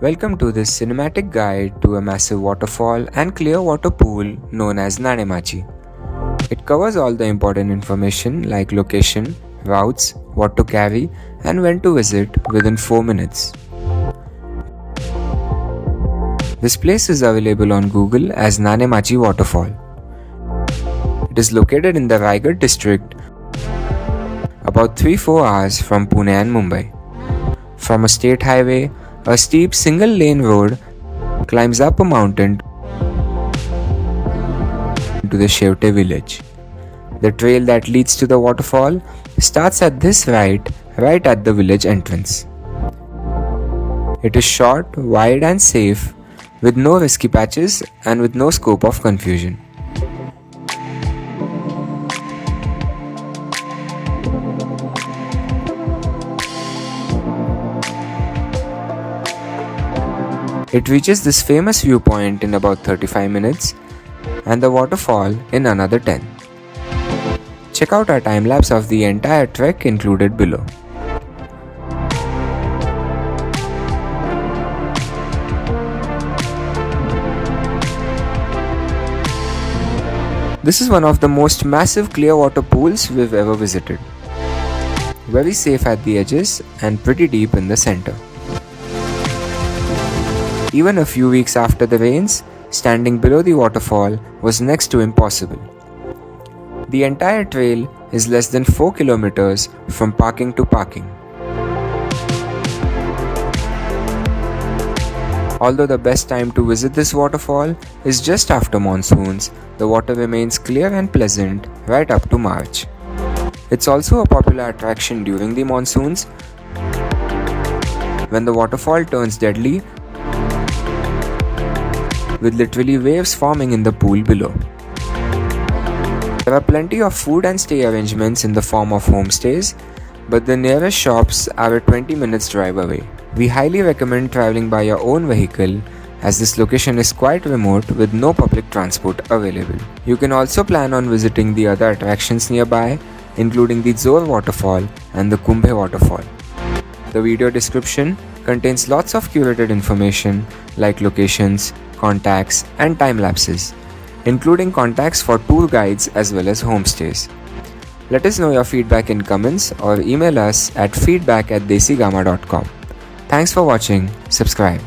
Welcome to this cinematic guide to a massive waterfall and clear water pool known as Nanemachi. It covers all the important information like location, routes, what to carry, and when to visit within 4 minutes. This place is available on Google as Nanemachi Waterfall. It is located in the Raigad district, about 3-4 hours from Pune and Mumbai. From a state highway, a steep single-lane road climbs up a mountain to the Shevate village. The trail that leads to the waterfall starts at this right at the village entrance. It is short, wide and safe, with no risky patches and with no scope of confusion. It reaches this famous viewpoint in about 35 minutes and the waterfall in another 10. Check out our time lapse of the entire trek included below. This is one of the most massive clear water pools we've ever visited. Very safe at the edges and pretty deep in the center. Even a few weeks after the rains, standing below the waterfall was next to impossible. The entire trail is less than 4 kilometers from parking to parking. Although the best time to visit this waterfall is just after monsoons, the water remains clear and pleasant right up to March. It's also a popular attraction during the monsoons, when the waterfall turns deadly, with literally waves forming in the pool below. There are plenty of food and stay arrangements in the form of homestays, but the nearest shops are a 20 minutes drive away. We highly recommend traveling by your own vehicle as this location is quite remote with no public transport available. You can also plan on visiting the other attractions nearby, including the Zor waterfall and the Kumbhe waterfall. The video description contains lots of curated information like locations, contacts and time lapses, including contacts for tour guides as well as homestays. Let us know your feedback in comments or email us at feedback@desigama.com. Thanks for watching. Subscribe.